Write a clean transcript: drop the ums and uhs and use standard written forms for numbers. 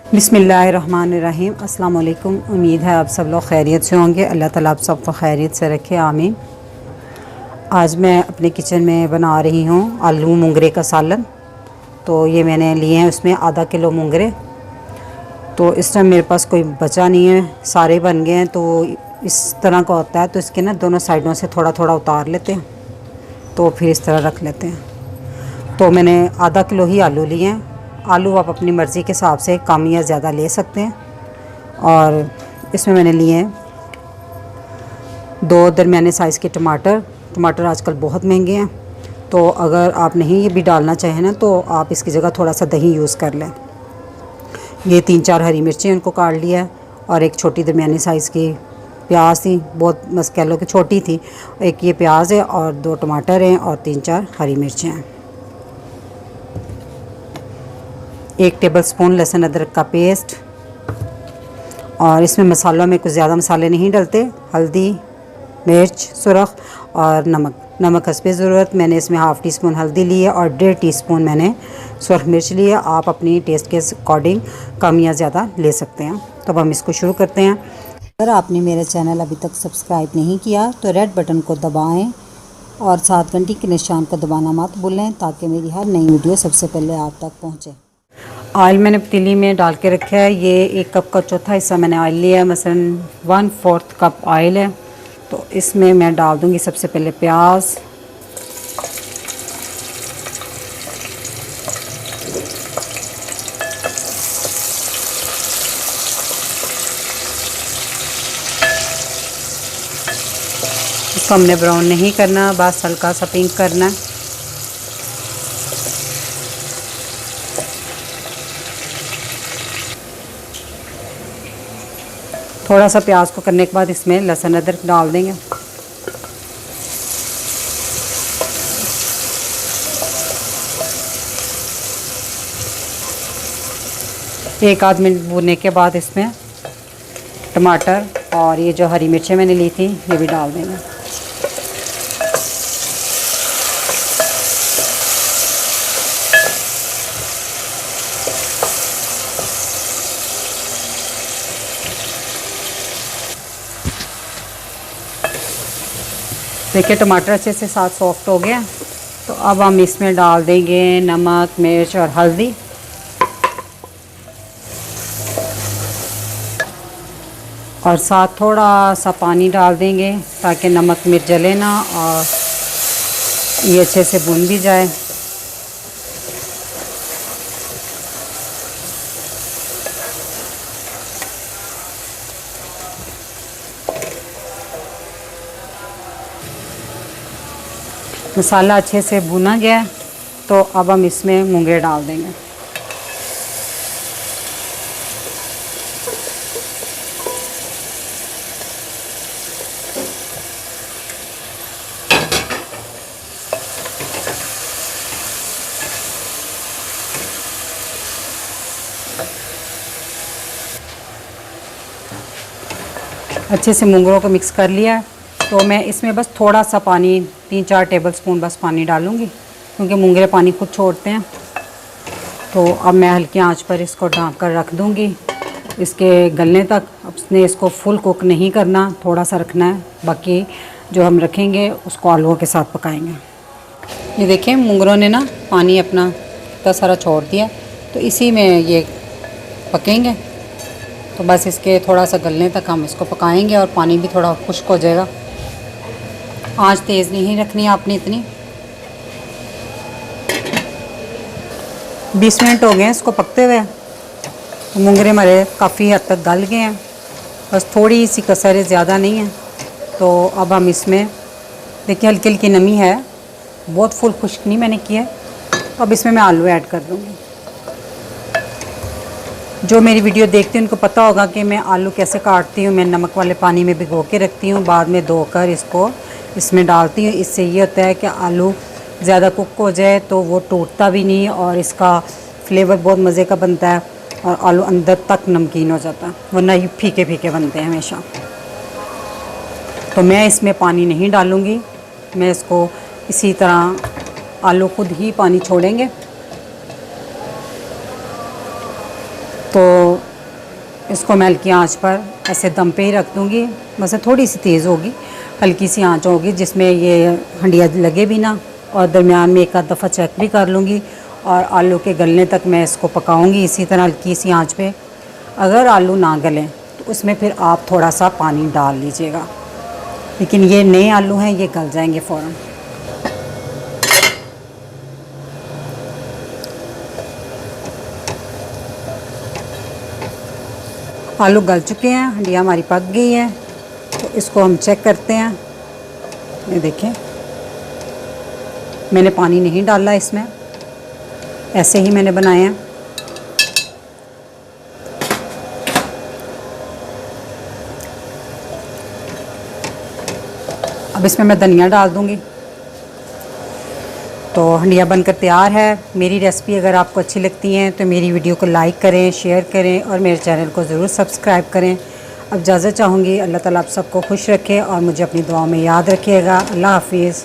बिस्मिल्लाहिर्रहमानिर्रहीम। अस्सलाम वालेकुम। उम्मीद है आप सब लोग खैरियत से होंगे। अल्लाह ताला आप सबको खैरियत से रखे, आमीन। आज मैं अपने किचन में बना रही हूँ आलू मूंगरे का सालन। तो ये मैंने लिए हैं, उसमें आधा किलो मूंगरे। तो इस टाइम मेरे पास कोई बचा नहीं है, सारे बन गए हैं। तो इस तरह का होता है, तो इसके ना दोनों साइडों से थोड़ा थोड़ा उतार लेते हैं, तो फिर इस तरह रख लेते हैं। तो मैंने आधा किलो ही आलू लिए हैं। आलू आप अपनी मर्ज़ी के हिसाब से कम या ज़्यादा ले सकते हैं। और इसमें मैंने लिए हैं 2 दरमियाने साइज़ के टमाटर। टमाटर आजकल बहुत महंगे हैं, तो अगर आप नहीं ये भी डालना चाहें ना, तो आप इसकी जगह थोड़ा सा दही यूज़ कर लें। ये 3-4 हरी मिर्चें उनको काट लिया है, और एक छोटी दरमियानी साइज़ की प्याज थी, बहुत बस कह लो कि छोटी थी। एक ये प्याज है, और 2 टमाटर हैं, और 3-4 हरी मिर्चें हैं। 1 टेबलस्पून लहसुन अदरक का पेस्ट। और इसमें मसालों में कुछ ज़्यादा मसाले नहीं डलते। हल्दी, मिर्च सुरख और नमक हस्बे ज़रूरत। मैंने इसमें हाफ़ टी स्पून हल्दी ली है, और 1.5 टीस्पून मैंने सुरख मिर्च ली है। आप अपनी टेस्ट के अकॉर्डिंग कम या ज़्यादा ले सकते हैं। तो अब हम इसको शुरू करते हैं। अगर आपने मेरा चैनल अभी तक सब्सक्राइब नहीं किया तो रेड बटन को दबाएं, और साथ घंटी के निशान को दबाना मत भूलें, ताकि मेरी हर नई वीडियो सबसे पहले आप तक पहुँचे। ऑयल मैंने पतीली में डाल के रखा है। ये 1 कप का चौथा हिस्सा मैंने ऑयल लिया है, मसलन 1/4 कप ऑयल है। तो इसमें मैं डाल दूंगी सबसे पहले प्याज, इसको हमने ब्राउन नहीं करना, बस हल्का सा पिंक करना है। थोड़ा सा प्याज को करने के बाद इसमें लहसुन अदरक डाल देंगे। एक आध मिनट भूनने के बाद इसमें टमाटर और ये जो हरी मिर्चें मैंने ली थी ये भी डाल देंगे। देखिए टमाटर अच्छे से साथ सॉफ्ट हो गया। तो अब हम इसमें डाल देंगे नमक, मिर्च और हल्दी। और साथ थोड़ा सा पानी डाल देंगे, ताकि नमक मिर्च जले ना, और ये अच्छे से भुन भी जाए। मसाला अच्छे से भुना गया, तो अब हम इसमें मूंगरे डाल देंगे। अच्छे से मूंगरों को मिक्स कर लिया है। तो मैं इसमें बस थोड़ा सा पानी, 3-4 टेबलस्पून बस पानी डालूँगी, क्योंकि मूंगरे पानी खुद छोड़ते हैं। तो अब मैं हल्की आंच पर इसको ढक कर रख दूँगी इसके गलने तक। अपने इसको फुल कुक नहीं करना, थोड़ा सा रखना है। बाकी जो हम रखेंगे उसको आलूओं के साथ पकाएंगे। ये देखें मूंगरों ने ना पानी अपना इतना सारा छोड़ दिया, तो इसी में ये पकेंगे। तो बस इसके थोड़ा सा गलने तक हम इसको पकाएंगे, और पानी भी थोड़ा खुश्क हो जाएगा। आंच तेज़ नहीं रखनी है आपने इतनी। 20 मिनट हो गए हैं इसको पकते हुए। तो मूंगरे हमारे काफ़ी हद तक गल गए हैं, बस थोड़ी सी कसर है, ज़्यादा नहीं है। तो अब हम इसमें देखिए हल्की हल्की नमी है, बहुत फुल खुश्क नहीं मैंने किया। तो अब इसमें मैं आलू ऐड कर दूँगी। जो मेरी वीडियो देखते हैं उनको पता होगा कि मैं आलू कैसे काटती हूँ। मैं नमक वाले पानी में भिगो के रखती हूँ, बाद में धोकर इसको इसमें डालती हूँ। इससे ये होता है कि आलू ज़्यादा कुक हो जाए तो वो टूटता भी नहीं, और इसका फ्लेवर बहुत मज़े का बनता है, और आलू अंदर तक नमकीन हो जाता है, वरना ये फीके फीके बनते हैं हमेशा। तो मैं इसमें पानी नहीं डालूँगी, मैं इसको इसी तरह आलू खुद ही पानी छोड़ेंगे। तो इसको मैं हल्की आंच पर ऐसे दम पे ही रख दूँगी। बस थोड़ी सी तेज़ होगी, हल्की सी आंच होगी जिसमें ये हंडिया लगे भी ना, और दरमियान में एक आध दफ़ा चेक भी कर लूँगी। और आलू के गलने तक मैं इसको पकाऊँगी इसी तरह हल्की सी आंच पे। अगर आलू ना गलें तो उसमें फिर आप थोड़ा सा पानी डाल लीजिएगा, लेकिन ये नए आलू हैं, ये गल जाएंगे फ़ौरन। आलू गल चुके हैं, हंडिया हमारी पक गई है, तो इसको हम चेक करते हैं। ये देखें, मैंने पानी नहीं डाला इसमें, ऐसे ही मैंने बनाए हैं। अब इसमें मैं धनिया डाल दूँगी। तो हंडिया बनकर तैयार है। मेरी रेसिपी अगर आपको अच्छी लगती है तो मेरी वीडियो को लाइक करें, शेयर करें और मेरे चैनल को ज़रूर सब्सक्राइब करें। अब इजाज़त चाहूँगी। अल्लाह ताला आप सबको खुश रखे और मुझे अपनी दुआओं में याद रखिएगा। अल्लाह हाफिज़।